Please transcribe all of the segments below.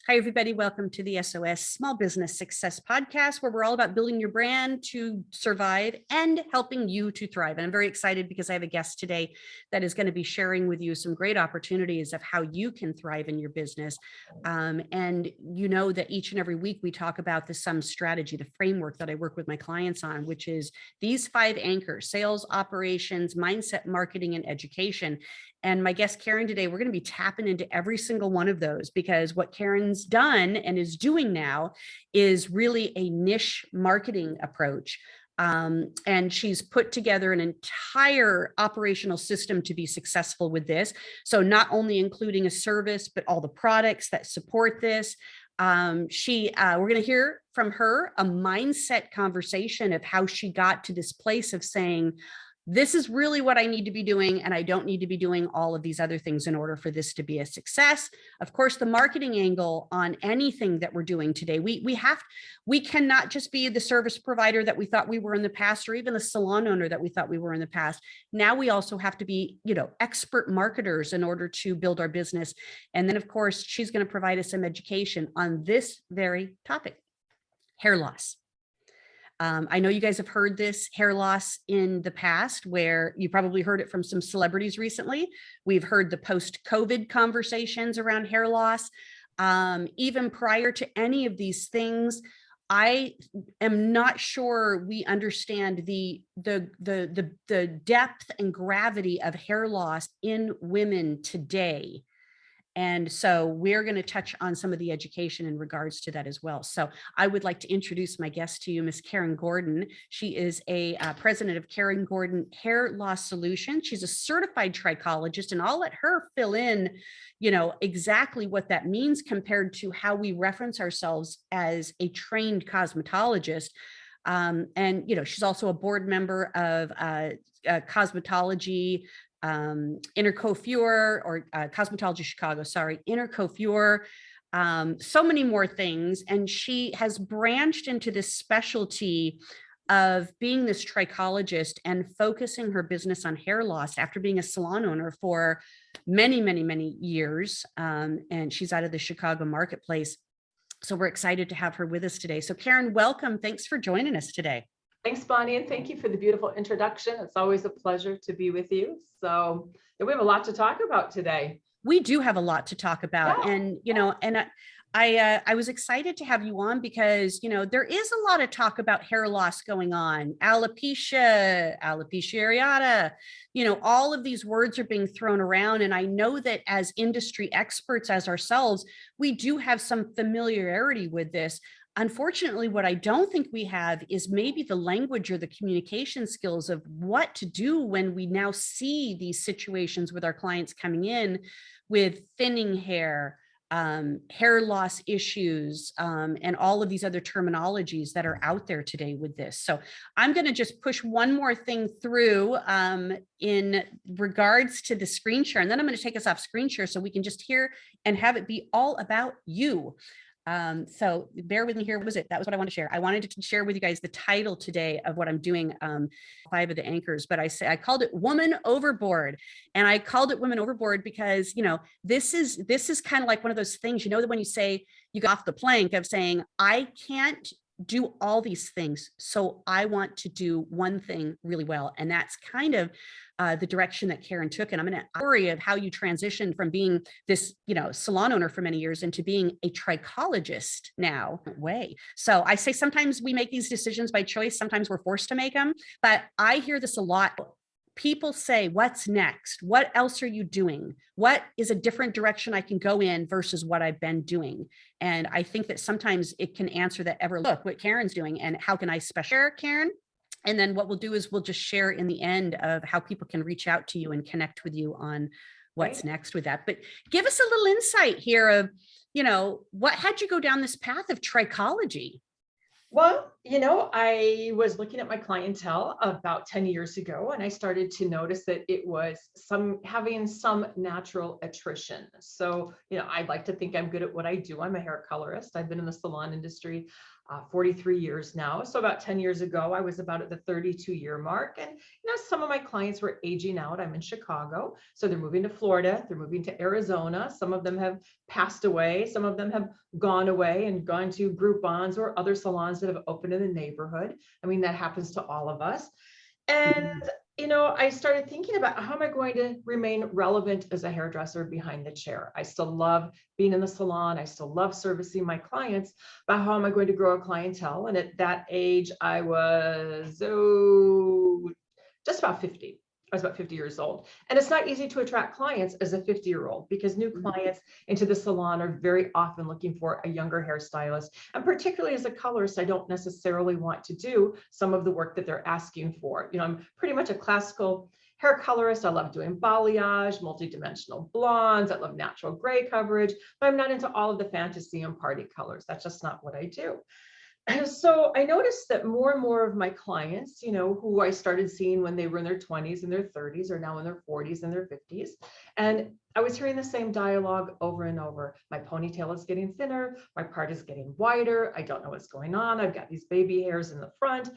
Hi, everybody. Welcome to the SOS Small Business Success Podcast, where we're all about building your brand to survive and helping you to thrive. And I'm very excited because I have a guest today that is going to be sharing with you some great opportunities of how you can thrive in your business. And you know that each and every week we talk about the SUM strategy, the framework that I work with my clients on, which is these 5 anchors: sales, operations, mindset, marketing, and education. And my guest, Karen, today, we're going to be tapping into every single one of those, because what Karen's done and is doing now is really a niche marketing approach. And she's put together an entire operational system to be successful with this. So not only including a service, but all the products that support this. We're going to hear from her a mindset conversation of how she got to this place of saying, this is really what I need to be doing, and I don't need to be doing all of these other things in order for this to be a success. Of course, the marketing angle on anything that we're doing today, we cannot just be the service provider that we thought we were in the past, or even the salon owner that we thought we were in the past. Now we also have to be, expert marketers in order to build our business. And then, of course, she's going to provide us some education on this very topic: hair loss. I know you guys have heard this hair loss in the past, where you probably heard it from some celebrities recently. We've heard the post-COVID conversations around hair loss. Even prior to any of these things, I am not sure we understand the depth and gravity of hair loss in women today. And so we're going to touch on some of the education in regards to that as well. So I would like to introduce my guest to you, Miss Karen Gordon. She is a president of Karen Gordon Hair Loss Solutions. She's a certified trichologist, and I'll let her fill in, exactly what that means compared to how we reference ourselves as a trained cosmetologist. And she's also a board member of cosmetology, Intercoiffure, or Cosmetology Chicago, Intercoiffure, so many more things. And she has branched into this specialty of being this trichologist and focusing her business on hair loss after being a salon owner for many, many, many years. And she's out of the Chicago marketplace. So we're excited to have her with us today. So Karen, welcome. Thanks for joining us today. Thanks, Bonnie, and thank you for the beautiful introduction. It's always a pleasure to be with you. So we have a lot to talk about today. We do have a lot to talk about. Yeah. And I was excited to have you on because, there is a lot of talk about hair loss going on. Alopecia Areata, all of these words are being thrown around. And I know that as industry experts, as ourselves, we do have some familiarity with this. Unfortunately, what I don't think we have is maybe the language or the communication skills of what to do when we now see these situations with our clients coming in with thinning hair, hair loss issues, and all of these other terminologies that are out there today with this. So I'm going to just push one more thing through in regards to the screen share, and then I'm going to take us off screen share so we can just hear and have it be all about you. So bear with me here. What was it? That was what I wanted to share. I wanted to share with you guys the title today of what I'm doing, 5 of the anchors, but I called it Woman Overboard. And I called it Women Overboard because, this is kind of like one of those things, that when you say you go off the plank of saying, I can't do all these things, so I want to do one thing really well. And that's kind of the direction that Karen took. And I'm going to worry of how you transitioned from being this, salon owner for many years into being a trichologist now way. So I say sometimes we make these decisions by choice. Sometimes we're forced to make them, but I hear this a lot. People say, what's next? What else are you doing? What is a different direction I can go in versus what I've been doing? And I think that sometimes it can answer that look what Karen's doing and how can I share, Karen? And then what we'll do is we'll just share in the end of how people can reach out to you and connect with you on what's next with that. But give us a little insight here of, what had you go down this path of trichology? Well, I was looking at my clientele about 10 years ago, and I started to notice that it was having some natural attrition. So, I'd like to think I'm good at what I do. I'm a hair colorist. I've been in the salon industry 43 years now. So about 10 years ago, I was about at the 32-year mark. And, some of my clients were aging out. I'm in Chicago. So they're moving to Florida. They're moving to Arizona. Some of them have passed away. Some of them have gone away and gone to Groupons or other salons that have opened in the neighborhood. I mean, that happens to all of us. And, I started thinking about how am I going to remain relevant as a hairdresser behind the chair? I still love being in the salon. I still love servicing my clients, but how am I going to grow a clientele? And at that age, I was just about 50. I was about 50 years old. And it's not easy to attract clients as a 50-year-old because new clients into the salon are very often looking for a younger hairstylist. And particularly as a colorist, I don't necessarily want to do some of the work that they're asking for. I'm pretty much a classical hair colorist. I love doing balayage, multidimensional blondes. I love natural gray coverage, but I'm not into all of the fantasy and party colors. That's just not what I do. And so I noticed that more and more of my clients, who I started seeing when they were in their 20s and their 30s are now in their 40s and their 50s. And I was hearing the same dialogue over and over. My ponytail is getting thinner. My part is getting wider. I don't know what's going on. I've got these baby hairs in the front.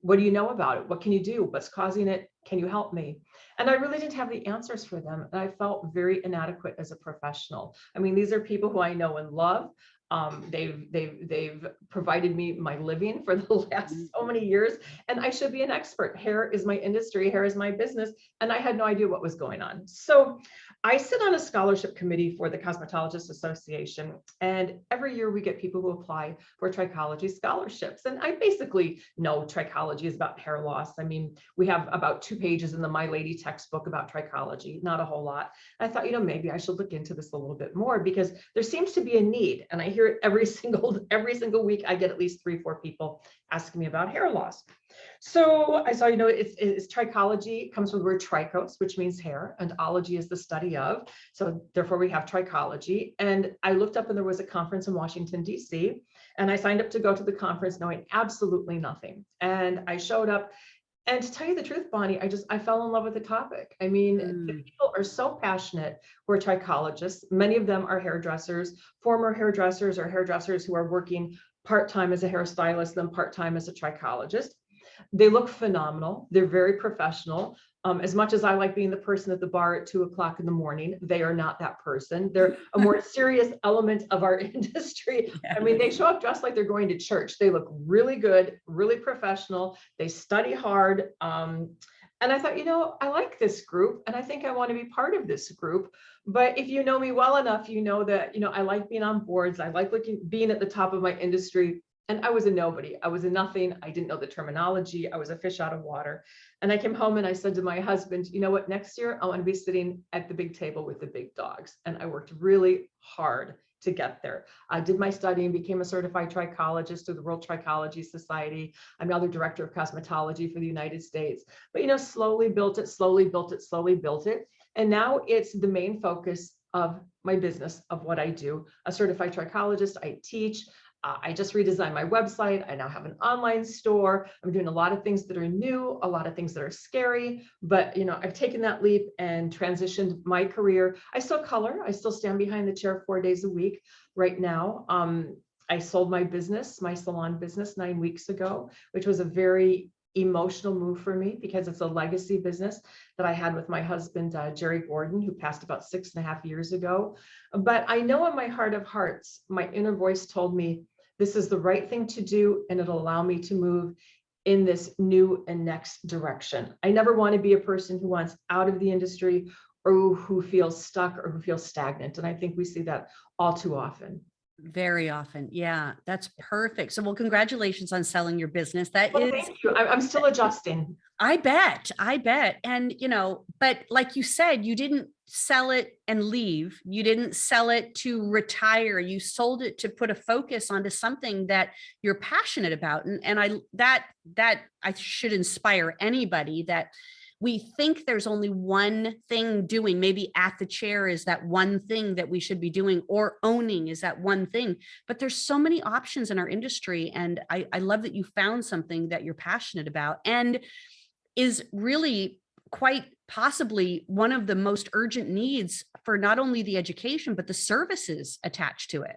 What do you know about it? What can you do? What's causing it? Can you help me? And I really didn't have the answers for them. And I felt very inadequate as a professional. I mean, these are people who I know and love. They've provided me my living for the last so many years, and I should be an expert. Hair is my industry, hair is my business, and I had no idea what was going on. So I sit on a scholarship committee for the Cosmetologists Association, and every year we get people who apply for trichology scholarships. And I basically know trichology is about hair loss. I mean, we have about 2 pages in the My Lady textbook about trichology, not a whole lot. I thought, maybe I should look into this a little bit more because there seems to be a need, and I hear it every single week. I get at least 3-4 people asking me about hair loss. So I saw, it's trichology, comes from the word trichos, which means hair, and ology is the study of. So therefore we have trichology. And I looked up and there was a conference in Washington, D.C. And I signed up to go to the conference knowing absolutely nothing. And I showed up. And to tell you the truth, Bonnie, I fell in love with the topic. I mean, the people are so passionate who are trichologists. Many of them are hairdressers, former hairdressers, or hairdressers who are working part-time as a hairstylist, then part-time as a trichologist. They look phenomenal. They're very professional. As much as I like being the person at the bar at 2:00 in the morning, they are not that person. They're a more serious element of our industry. I mean, they show up dressed like they're going to church. They look really good, really professional. They study hard. And I thought, I like this group and I think I want to be part of this group. But if you know me well enough, you know that, I like being on boards. I like being at the top of my industry. And I was a nobody. I was a nothing. I didn't know the terminology. I was a fish out of water. And I came home and I said to my husband, you know what, next year I want to be sitting at the big table with the big dogs. And I worked really hard to get there. I did my study and became a certified trichologist through the World Trichology Society. I'm now the director of cosmetology for the United States. But, slowly built it, slowly built it, slowly built it. And now it's the main focus of my business, of what I do. A certified trichologist, I teach. I just redesigned my website. I now have an online store. I'm doing a lot of things that are new, a lot of things that are scary, but I've taken that leap and transitioned my career. I still color. I still stand behind the chair 4 days a week right now. I sold my business, my salon business 9 weeks ago, which was a very emotional move for me because it's a legacy business that I had with my husband, Jerry Gordon, who passed about 6.5 years ago. But I know in my heart of hearts, my inner voice told me this is the right thing to do, and it'll allow me to move in this new and next direction. I never want to be a person who wants out of the industry or who feels stuck or who feels stagnant. And I think we see that all too often. Very often. Yeah, that's perfect. So, well, congratulations on selling your business. Thank you. I'm still adjusting. I bet. And, but like you said, you didn't sell it and leave. You didn't sell it to retire. You sold it to put a focus onto something that you're passionate about. And I should inspire anybody that we think there's only one thing doing. Maybe at the chair is that one thing that we should be doing, or owning is that one thing. But there's so many options in our industry. And I love that you found something that you're passionate about and is really quite possibly one of the most urgent needs for not only the education, but the services attached to it.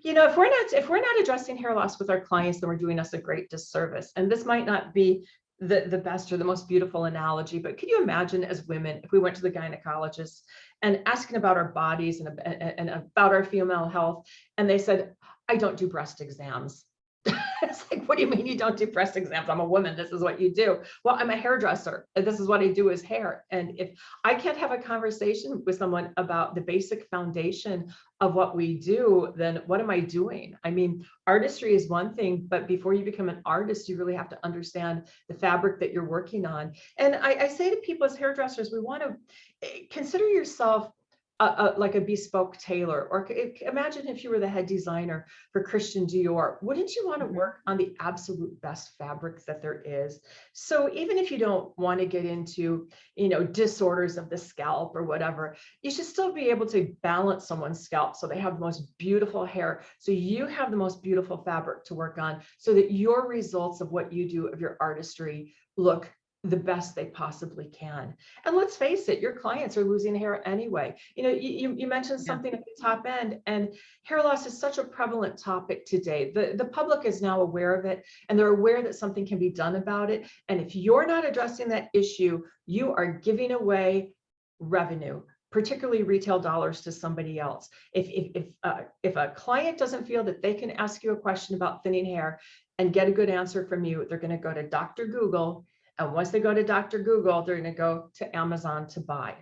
If we're not addressing hair loss with our clients, then we're doing us a great disservice. And this might not be the best or the most beautiful analogy, but could you imagine as women, if we went to the gynecologist and asking about our bodies and about our female health, and they said, I don't do breast exams. It's like, what do you mean you don't do breast exams? I'm a woman. This is what you do. Well, I'm a hairdresser. And this is what I do is hair. And if I can't have a conversation with someone about the basic foundation of what we do, then what am I doing? I mean, artistry is one thing, but before you become an artist, you really have to understand the fabric that you're working on. And I say to people as hairdressers, we want to consider yourself like a bespoke tailor, or imagine if you were the head designer for Christian Dior. Wouldn't you want to work on the absolute best fabric that there is? So even if you don't want to get into, disorders of the scalp or whatever, you should still be able to balance someone's scalp so they have the most beautiful hair, so you have the most beautiful fabric to work on, so that your results of what you do, of your artistry, look the best they possibly can. And let's face it, your clients are losing hair anyway. You mentioned something at the top end, and hair loss is such a prevalent topic today. The public is now aware of it, and they're aware that something can be done about it. And if you're not addressing that issue, you are giving away revenue, particularly retail dollars, to somebody else. If a client doesn't feel that they can ask you a question about thinning hair and get a good answer from you, they're going to go to Dr. Google. And once they go to Dr. Google, they're going to go to Amazon to buy.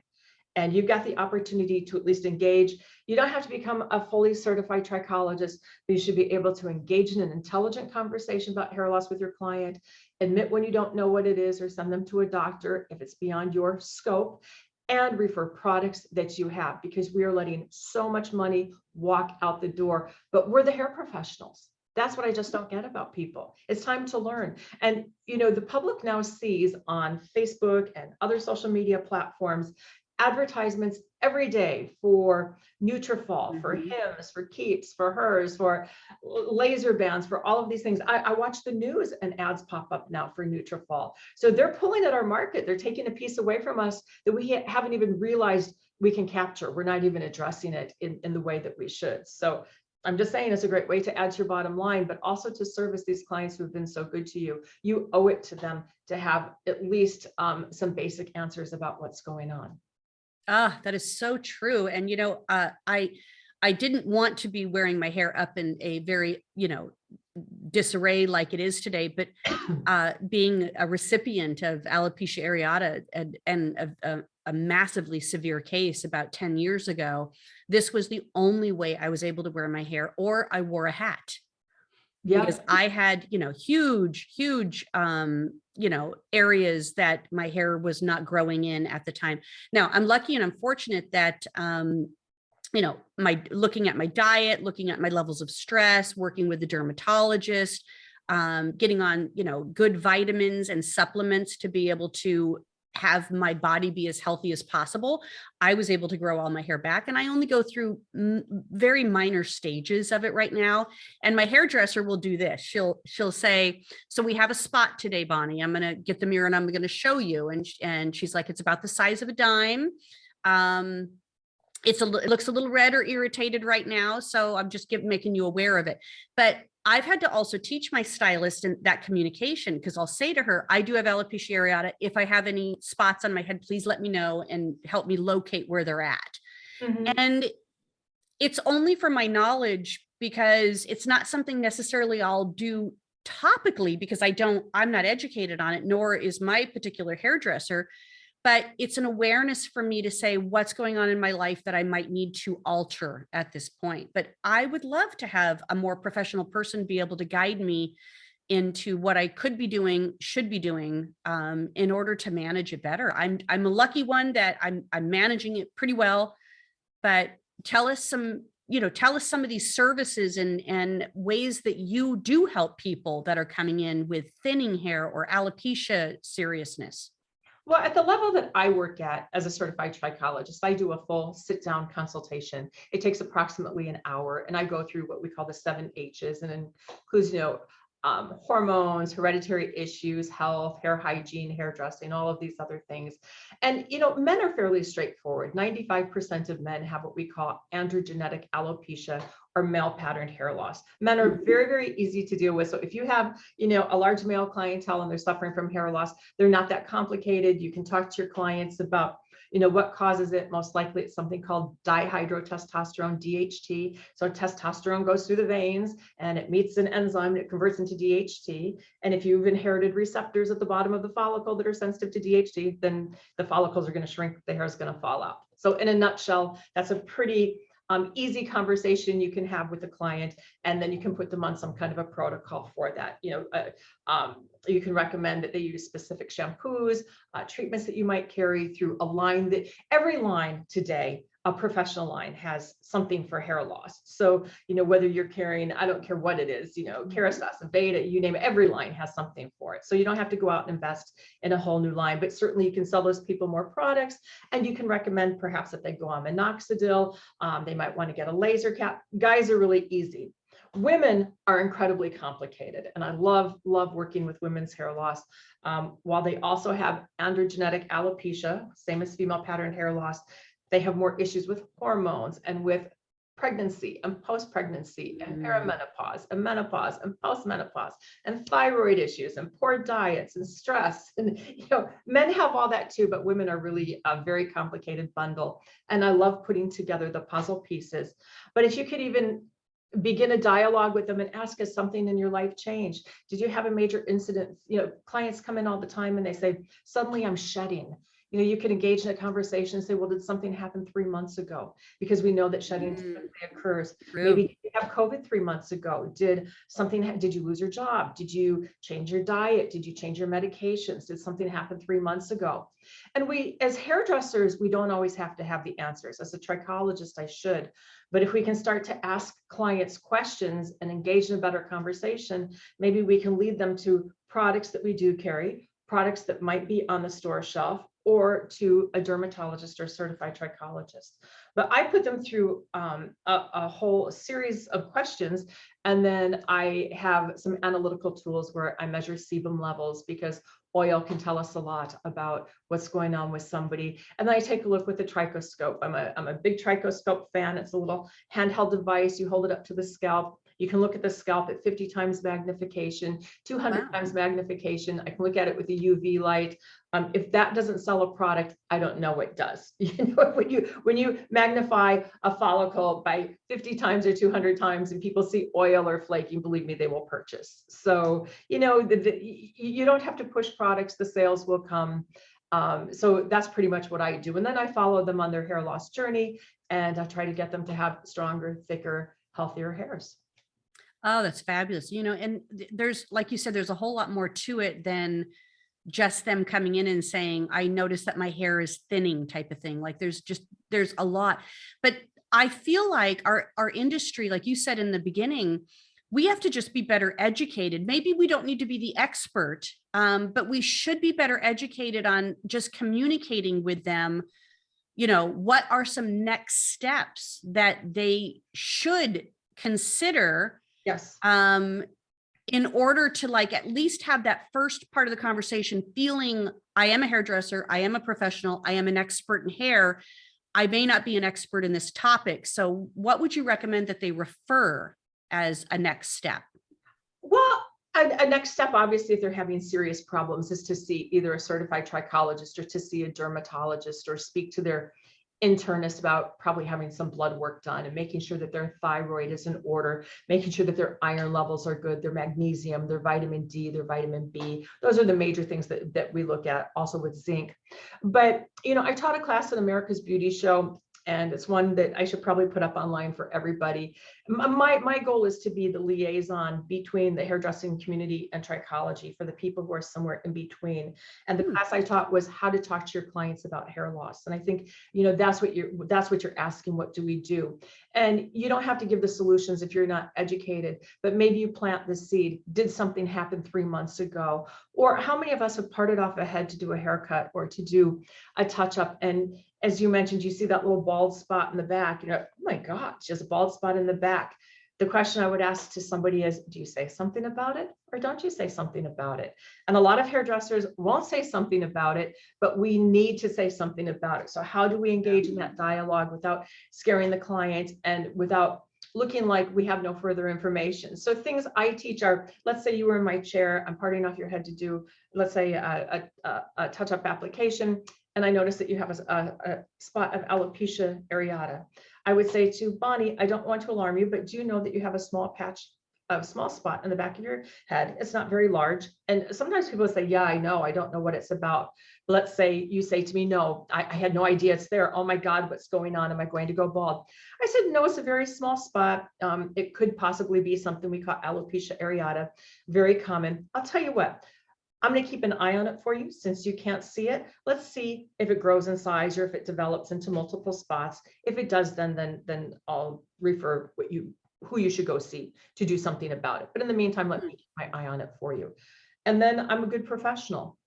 And you've got the opportunity to at least engage. You don't have to become a fully certified trichologist, but you should be able to engage in an intelligent conversation about hair loss with your client, admit when you don't know what it is, or send them to a doctor if it's beyond your scope, and refer products that you have, because we are letting so much money walk out the door, but we're the hair professionals. That's what I just don't get about people. It's time to learn. And, the public now sees on Facebook and other social media platforms advertisements every day for Nutrafol, for Hims, for Keeps, for Hers, for laser bands, for all of these things. I watch the news and ads pop up now for Nutrafol. So they're pulling at our market. They're taking a piece away from us that we haven't even realized we can capture. We're not even addressing it in the way that we should. So I'm just saying it's a great way to add to your bottom line, but also to service these clients who have been so good to you. You owe it to them to have at least some basic answers about what's going on. That is so true. And, I didn't want to be wearing my hair up in a very, disarray like it is today, but being a recipient of alopecia areata and a massively severe case about 10 years ago, this was the only way I was able to wear my hair, or I wore a hat. Yeah. Because I had, huge, areas that my hair was not growing in at the time. Now I'm lucky and I'm fortunate that, looking at my diet, looking at my levels of stress, working with the dermatologist, getting on, good vitamins and supplements to be able to have my body be as healthy as possible, I was able to grow all my hair back. And I only go through very minor stages of it right now. And my hairdresser will do this. She'll say, so we have a spot today, Bonnie. I'm going to get the mirror and I'm going to show you. And she's like, it's about the size of a dime. It looks a little red or irritated right now. So I'm just making you aware of it. But I've had to also teach my stylist in that communication, because I'll say to her, I do have alopecia areata. If I have any spots on my head, please let me know and help me locate where they're at. And it's only for my knowledge, because it's not something necessarily I'll do topically, because I'm not educated on it, nor is my particular hairdresser. But it's an awareness for me to say what's going on in my life that I might need to alter at this point. But I would love to have a more professional person be able to guide me into what I could be doing, should be doing, in order to manage it better. I'm a lucky one that I'm managing it pretty well. But tell us some of these services and ways that you do help people that are coming in with thinning hair or alopecia seriousness. Well, at the level that I work at as a certified trichologist, I do a full sit-down consultation. It takes approximately an hour, and I go through what we call the 7 H's, and includes, hormones, hereditary issues, health, hair hygiene, hairdressing, all of these other things. And, men are fairly straightforward. 95% of men have what we call androgenetic alopecia, or male patterned hair loss. Men are very, very easy to deal with. So if you have, a large male clientele and they're suffering from hair loss, they're not that complicated. You can talk to your clients about what causes it. Most likely it's something called dihydrotestosterone, DHT. So testosterone goes through the veins and it meets an enzyme that converts into DHT. And if you've inherited receptors at the bottom of the follicle that are sensitive to DHT, then the follicles are going to shrink, the hair is going to fall out. So in a nutshell, that's a pretty easy conversation you can have with the client, and then you can put them on some kind of a protocol for that. You can recommend that they use specific shampoos, treatments that you might carry through a line that every line today, a professional line, has something for hair loss. So, whether you're carrying, I don't care what it is, Kerastase, Beta, you name it, every line has something for it. So you don't have to go out and invest in a whole new line, but certainly you can sell those people more products, and you can recommend perhaps that they go on minoxidil. They might want to get a laser cap. Guys are really easy. Women are incredibly complicated, and I love working with women's hair loss. While they also have androgenetic alopecia, same as female pattern hair loss, they have more issues with hormones and with pregnancy and post-pregnancy and perimenopause and menopause and postmenopause and thyroid issues and poor diets and stress. And men have all that too, but women are really a very complicated bundle. And I love putting together the puzzle pieces. But if you could even begin a dialogue with them and ask, has something in your life changed? Did you have a major incident? Clients come in all the time and they say, suddenly I'm shedding. You can engage in a conversation and say, well, did something happen 3 months ago? Because we know that shedding typically occurs. True. Maybe you have COVID 3 months ago. Did you lose your job? Did you change your diet? Did you change your medications? Did something happen 3 months ago? And we, as hairdressers, we don't always have to have the answers. As a trichologist, I should. But if we can start to ask clients questions and engage in a better conversation, maybe we can lead them to products that we do carry, products that might be on the store shelf, or to a dermatologist or certified trichologist. But I put them through a whole series of questions, and then I have some analytical tools where I measure sebum levels, because oil can tell us a lot about what's going on with somebody. And then I take a look with the trichoscope. I'm a big trichoscope fan. It's a little handheld device. You hold it up to the scalp. You can look at the scalp at 50 times magnification, 200 times magnification. I can look at it with a UV light. If that doesn't sell a product, I don't know what does. When you magnify a follicle by 50 times or 200 times and people see oil or flaking, believe me, they will purchase. So, you don't have to push products, the sales will come. So that's pretty much what I do. And then I follow them on their hair loss journey, and I try to get them to have stronger, thicker, healthier hairs. Oh, that's fabulous. And there's, like you said, there's a whole lot more to it than just them coming in and saying, I noticed that my hair is thinning type of thing. Like there's a lot, but I feel like our industry, like you said in the beginning, we have to just be better educated. Maybe we don't need to be the expert, but we should be better educated on just communicating with them. What are some next steps that they should consider? Yes. In order to at least have that first part of the conversation feeling, I am a hairdresser, I am a professional, I am an expert in hair. I may not be an expert in this topic. So what would you recommend that they refer as a next step? Well, a next step, obviously, if they're having serious problems, is to see either a certified trichologist or to see a dermatologist, or speak to their internist about probably having some blood work done and making sure that their thyroid is in order, making sure that their iron levels are good, their magnesium, their vitamin D, their vitamin B. Those are the major things that we look at, also with zinc. But, I taught a class at America's Beauty Show And it's one that I should probably put up online for everybody. My goal is to be the liaison between the hairdressing community and trichology for the people who are somewhere in between. And the class I taught was how to talk to your clients about hair loss. And I think, that's what you're asking, what do we do? And you don't have to give the solutions if you're not educated, but maybe you plant the seed. Did something happen 3 months ago? Or how many of us have parted off a head to do a haircut or to do a touch up? And as you mentioned, you see that little bald spot in the back, oh my God, she has a bald spot in the back. The question I would ask to somebody is, do you say something about it or don't you say something about it? And a lot of hairdressers won't say something about it, but we need to say something about it. So how do we engage in that dialogue without scaring the client and without looking like we have no further information? So things I teach are, let's say you were in my chair, I'm parting off your head to do, let's say a touch-up application, and I notice that you have a spot of alopecia areata. I would say to Bonnie, I don't want to alarm you, but do you know that you have a small spot in the back of your head? It's not very large. And sometimes people say, yeah, I know, I don't know what it's about. But let's say you say to me, no, I had no idea it's there. Oh my God, what's going on? Am I going to go bald? I said, no, it's a very small spot. It could possibly be something we call alopecia areata, very common. I'll tell you what, I'm going to keep an eye on it for you since you can't see it. Let's see if it grows in size or if it develops into multiple spots. If it does, then I'll refer who you should go see to do something about it. But in the meantime, let me keep my eye on it for you. And then I'm a good professional.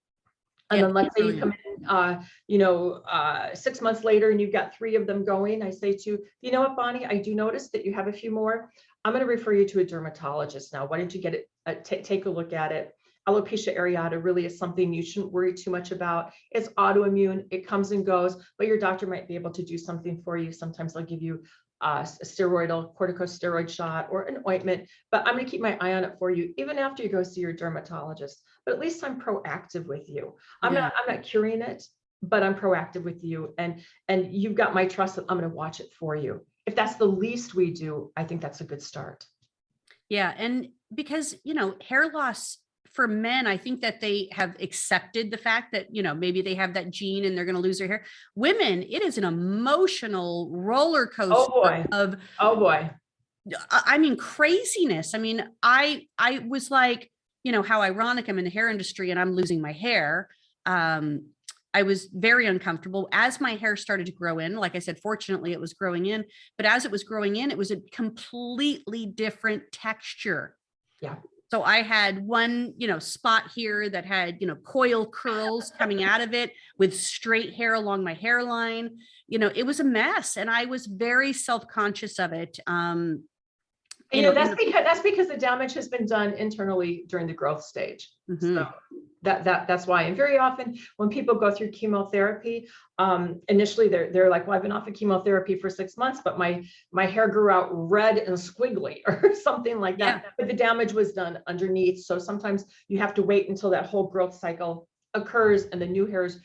And then let's say you come in, 6 months later and you've got 3 of them going. I say to you, you know what, Bonnie, I do notice that you have a few more. I'm going to refer you to a dermatologist now. Why don't you get it, take a look at it? Alopecia areata really is something you shouldn't worry too much about. It's autoimmune, it comes and goes, but your doctor might be able to do something for you. Sometimes they'll give you a corticosteroid shot or an ointment, but I'm going to keep my eye on it for you, even after you go see your dermatologist. But at least I'm proactive with you. I'm not curing it, but I'm proactive with you. And you've got my trust that I'm going to watch it for you. If that's the least we do, I think that's a good start. Yeah. And because, hair loss for men, I think that they have accepted the fact that, maybe they have that gene and they're going to lose their hair. Women, it is an emotional roller coaster Oh boy. I mean, craziness. I mean, I was like, how ironic, I'm in the hair industry and I'm losing my hair. I was very uncomfortable as my hair started to grow in. Like I said, fortunately it was growing in, but as it was growing in, it was a completely different texture. Yeah. So I had one, spot here that had, coil curls coming out of it with straight hair along my hairline. It was a mess and I was very self-conscious of it. That's because the damage has been done internally during the growth stage. So that's why. And very often when people go through chemotherapy, initially they're like, well, I've been off of chemotherapy for 6 months, but my hair grew out red and squiggly or something like that. Yeah. But the damage was done underneath. So sometimes you have to wait until that whole growth cycle occurs and the new hairs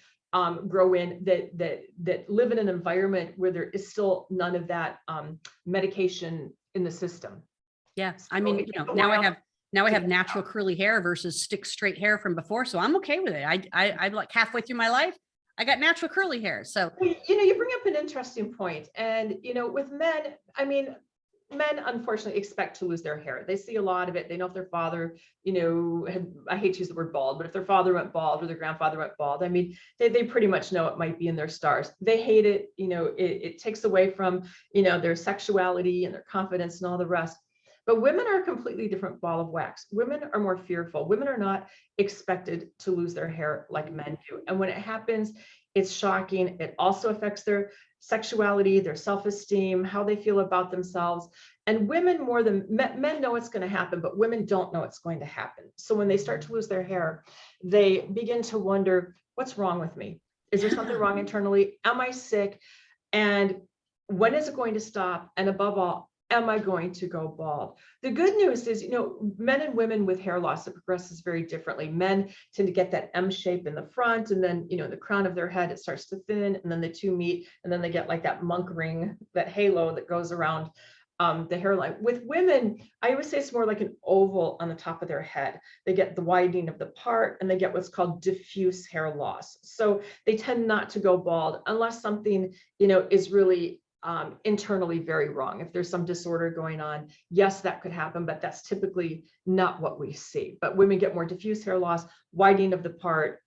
grow in that live in an environment where there is still none of that medication in the system. Yeah. I mean, now I have natural curly hair versus stick straight hair from before. So I'm okay with it. I'm like halfway through my life, I got natural curly hair. So, you bring up an interesting point. And, with men, I mean, men unfortunately expect to lose their hair. They see a lot of it. They know if their father, I hate to use the word bald, but if their father went bald or their grandfather went bald, I mean, they pretty much know it might be in their stars. They hate it. It takes away from, their sexuality and their confidence and all the rest. But women are a completely different ball of wax. Women are more fearful. Women are not expected to lose their hair like men do. And when it happens, it's shocking. It also affects their sexuality, their self-esteem, how they feel about themselves. And women more than men know it's going to happen, but women don't know it's going to happen. So when they start to lose their hair, they begin to wonder, what's wrong with me? Is there something wrong internally? Am I sick? And when is it going to stop? And above all, am I going to go bald? The good news is, men and women with hair loss, it progresses very differently. Men tend to get that M shape in the front, and then, the crown of their head, it starts to thin, and then the two meet, and then they get like that monk ring, that halo that goes around the hairline. With women, I always say it's more like an oval on the top of their head. They get the widening of the part, and they get what's called diffuse hair loss. So they tend not to go bald unless something, is really internally very wrong. If there's some disorder going on, yes, that could happen, but that's typically not what we see. But women get more diffuse hair loss, widening of the part,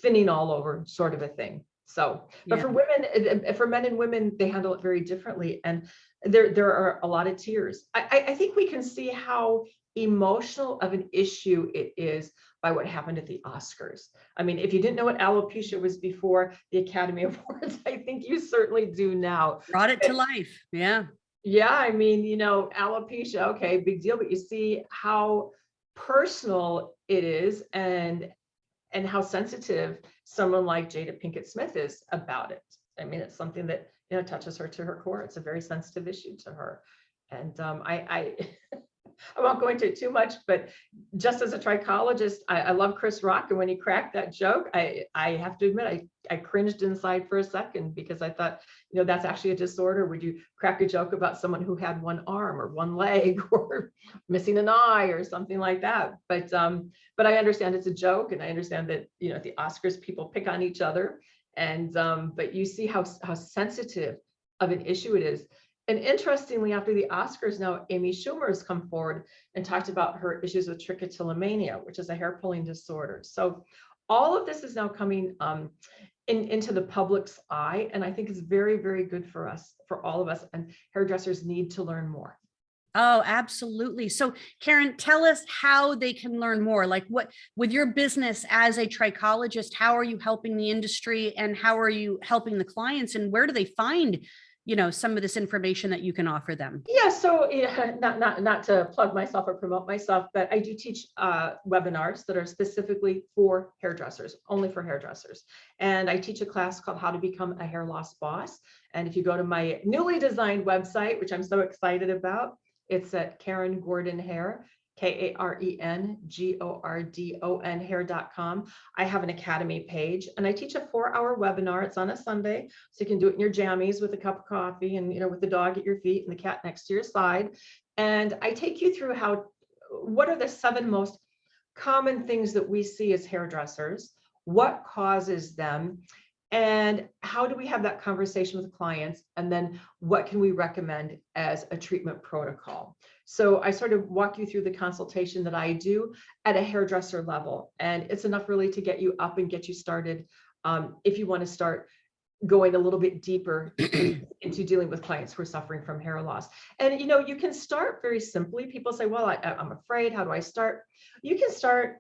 thinning all over, sort of a thing. So, but Yeah. for women, for men and women, they handle it very differently. And there are a lot of tears. I think we can see how emotional of an issue it is by what happened at the Oscars. I mean, if you didn't know what alopecia was before the Academy Awards, I think you certainly do now. Brought it to life. Yeah. Yeah, I mean, alopecia, okay, big deal, but you see how personal it is and how sensitive someone like Jada Pinkett Smith is about it. I mean, it's something that touches her to her core. It's a very sensitive issue to her, and I I won't go into it too much, but just as a trichologist, I love Chris Rock, and when he cracked that joke, I have to admit I cringed inside for a second, because I thought, that's actually a disorder. Would you crack a joke about someone who had one arm or one leg or missing an eye or something like that? But I understand it's a joke, and I understand that at the Oscars people pick on each other, and but you see how sensitive of an issue it is. And interestingly, after the Oscars, now Amy Schumer has come forward and talked about her issues with trichotillomania, which is a hair pulling disorder. So all of this is now coming into the public's eye, and I think it's very, very good for us, for all of us, and hairdressers need to learn more. Oh, absolutely. So Karen, tell us how they can learn more. Like, what, with your business as a trichologist, how are you helping the industry, and how are you helping the clients, and where do they find some of this information that you can offer them? Yeah, so not to plug myself or promote myself, but I do teach webinars that are specifically for hairdressers, only for hairdressers. And I teach a class called How to Become a Hair Loss Boss. And if you go to my newly designed website, which I'm so excited about, it's at Karen Gordon Hair, KarenGordon hair.com. I have an academy page, and I teach a 4-hour webinar. It's on a Sunday, so you can do it in your jammies with a cup of coffee and with the dog at your feet and the cat next to your side. And I take you through what are the 7 most common things that we see as hairdressers, what causes them, and how do we have that conversation with clients, and then what can we recommend as a treatment protocol. So I sort of walk you through the consultation that I do at a hairdresser level, and it's enough really to get you up and get you started if you want to start going a little bit deeper into dealing with clients who are suffering from hair loss. And you can start very simply. People say, well, I'm afraid, how do I start? You can start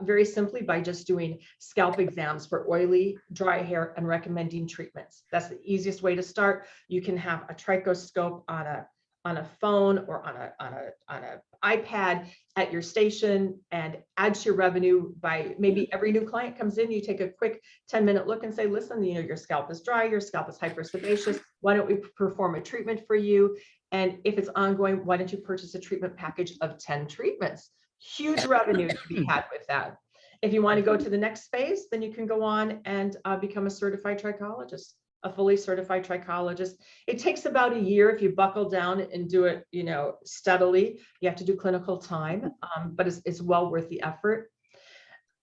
very simply by just doing scalp exams for oily, dry hair and recommending treatments. That's the easiest way to start. You can have a trichoscope on a phone or on a iPad at your station, and add to your revenue by maybe every new client comes in, you take a quick 10-minute look and say, listen, your scalp is dry, your scalp is hypersebaceous. Why don't we perform a treatment for you? And if it's ongoing, why don't you purchase a treatment package of 10 treatments? Huge revenue to be had with that. If you want to go to the next phase, then you can go on and become a certified trichologist. A fully certified trichologist. It takes about a year if you buckle down and do it, steadily. You have to do clinical time, but it's well worth the effort.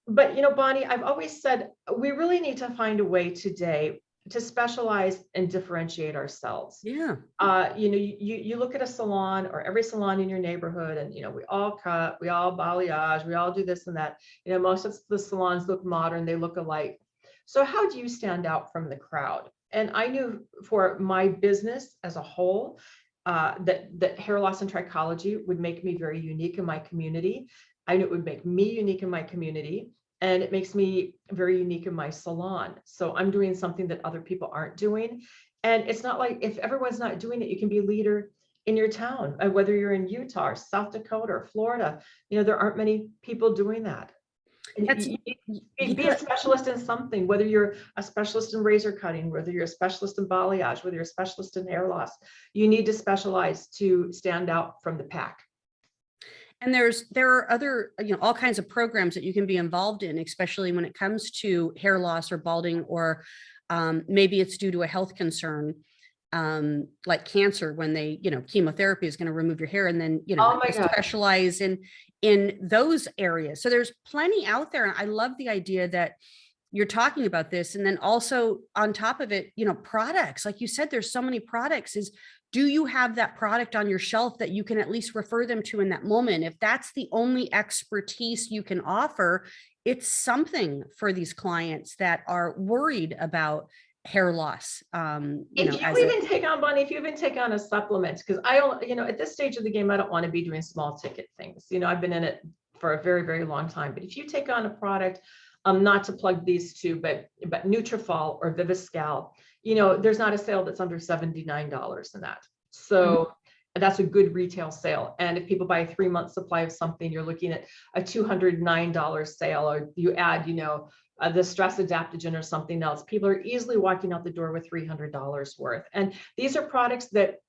But, Bonnie, I've always said we really need to find a way today to specialize and differentiate ourselves. Yeah. You look at a salon, or every salon in your neighborhood, and, we all cut, we all balayage, we all do this and that. Most of the salons look modern, they look alike. So how do you stand out from the crowd? And I knew for my business as a whole, that hair loss and trichology would make me very unique in my community. I knew it would make me unique in my community, and it makes me very unique in my salon. So I'm doing something that other people aren't doing. And it's not like, if everyone's not doing it, you can be a leader in your town, whether you're in Utah or South Dakota or Florida. There aren't many people doing that. Be a specialist in something, whether you're a specialist in razor cutting, whether you're a specialist in balayage, whether you're a specialist in hair loss. You need to specialize to stand out from the pack. And there are other, all kinds of programs that you can be involved in, especially when it comes to hair loss or balding, or maybe it's due to a health concern, like cancer, when they, chemotherapy is going to remove your hair, and then, Oh my God. specialize in those areas. So there's plenty out there. And I love the idea that you're talking about this. And then also on top of it, products, like you said, there's so many products. Do you have that product on your shelf that you can at least refer them to in that moment? If that's the only expertise you can offer, it's something for these clients that are worried about hair loss. If you even take on, Bonnie, if you even take on a supplement, because I don't, at this stage of the game, I don't want to be doing small ticket things. I've been in it for a very, very long time. But if you take on a product, not to plug these two, but Nutrafol or Viviscal, there's not a sale that's under $79 in that. So that's a good retail sale. And if people buy a 3-month supply of something, you're looking at a $209 sale, or you add, the stress adaptogen or something else. People are easily walking out the door with $300 worth. And these are products that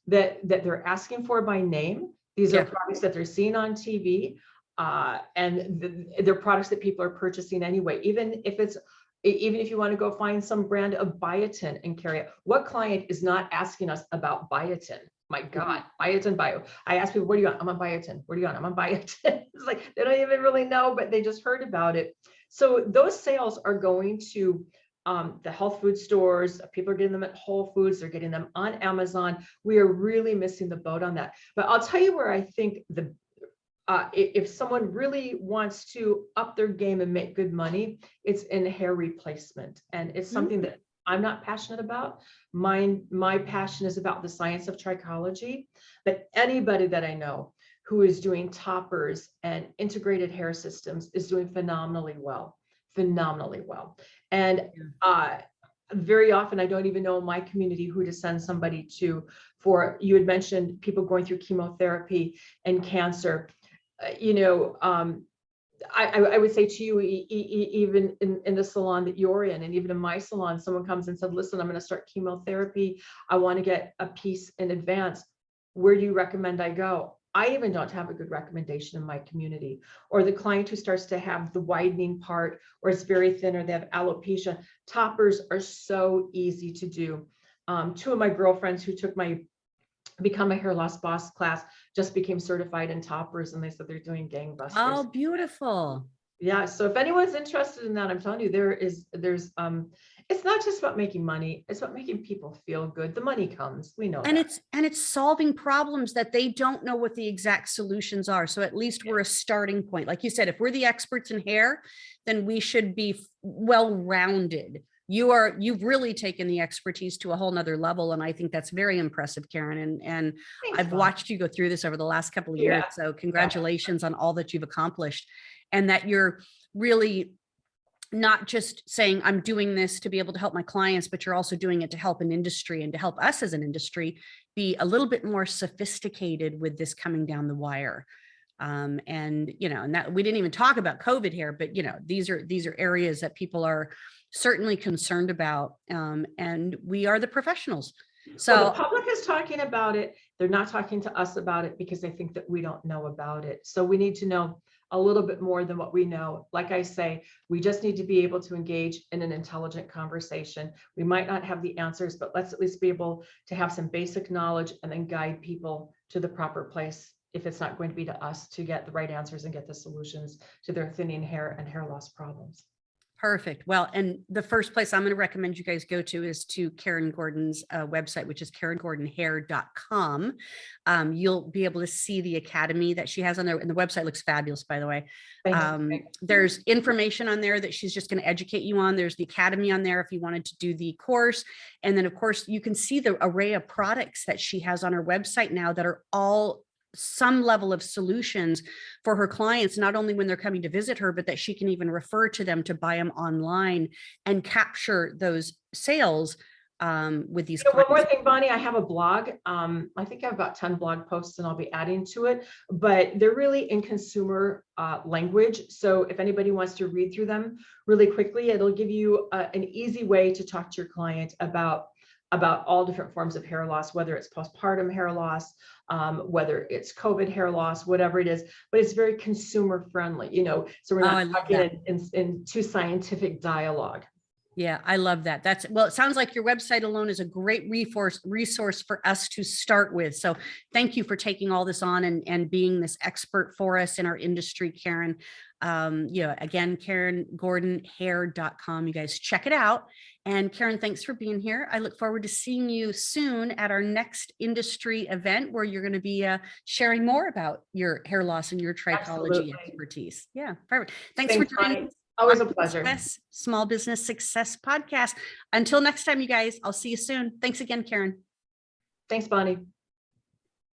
they're asking for by name. These are products that they're seeing on TV. And they're products that people are purchasing anyway, even if you want to go find some brand of biotin and carry it. What client is not asking us about biotin? My God, biotin bio. I ask people, what do you want? I'm on biotin. What do you want? I'm on biotin. It's like, they don't even really know, but they just heard about it. So those sales are going to the health food stores. People are getting them at Whole Foods. They're getting them on Amazon. We are really missing the boat on that. But I'll tell you where I think if someone really wants to up their game and make good money, it's in hair replacement. And it's something that I'm not passionate about. My passion is about the science of trichology. But anybody that I know who is doing toppers and integrated hair systems is doing phenomenally well. And very often, I don't even know in my community who to send somebody to. For, you had mentioned people going through chemotherapy and cancer. I would say to you, even in the salon that you're in, and even in my salon, someone comes and said, listen, I'm going to start chemotherapy. I want to get a piece in advance. Where do you recommend I go? I even don't have a good recommendation in my community. Or the client who starts to have the widening part, or it's very thin, or they have alopecia. Toppers are so easy to do. 2 of my girlfriends who took my Become a Hair Loss Boss class just became certified in toppers, and they said they're doing gangbusters. Oh, beautiful. Yeah. So if anyone's interested in that, I'm telling you, there's it's not just about making money, it's about making people feel good. The money comes, we know and that. it's solving problems that they don't know what the exact solutions are. So at least we're a starting point. Like you said, if we're the experts in hair, then we should be well-rounded. You've really taken the expertise to a whole nother level. And I think that's very impressive, Karen. And Thanks, I've watched you go through this over the last couple of years. So congratulations on all that you've accomplished, and that you're really not just saying, I'm doing this to be able to help my clients, but you're also doing it to help an industry and to help us as an industry be a little bit more sophisticated with this coming down the wire. And that we didn't even talk about COVID here, but these are areas that people are certainly concerned about. And we are the professionals. So well, the public is talking about it. They're not talking to us about it because they think that we don't know about it. So we need to know a little bit more than what we know. Like I say, we just need to be able to engage in an intelligent conversation. We might not have the answers, but let's at least be able to have some basic knowledge and then guide people to the proper place, if it's not going to be to us, to get the right answers and get the solutions to their thinning hair and hair loss problems. Perfect. Well, and the first place I'm going to recommend you guys go to is to Karen Gordon's website, which is karengordonhair.com. You'll be able to see the academy that she has on there, and the website looks fabulous, by the way. There's information on there that she's just going to educate you on. There's the academy on there if you wanted to do the course. And then, of course, you can see the array of products that she has on her website now that are all some level of solutions for her clients, not only when they're coming to visit her, but that she can even refer to them to buy them online and capture those sales with these clients. One more thing, Bonnie, I have a blog. I think I have about 10 blog posts and I'll be adding to it, but they're really in consumer language. So if anybody wants to read through them really quickly, it'll give you an easy way to talk to your client about all different forms of hair loss, whether it's postpartum hair loss, whether it's COVID hair loss, whatever it is, but it's very consumer friendly, so we're not talking in too scientific dialogue. Yeah, I love that. Well, it sounds like your website alone is a great resource for us to start with. So thank you for taking all this on and being this expert for us in our industry, Karen. Again, KarenGordonHair.com. You guys check it out. And Karen, thanks for being here. I look forward to seeing you soon at our next industry event where you're going to be sharing more about your hair loss and your trichology Absolutely. expertise. Yeah, perfect. Thanks for joining us. Always a pleasure. Small Business Success Podcast. Until next time, you guys, I'll see you soon. Thanks again, Karen. Thanks, Bonnie.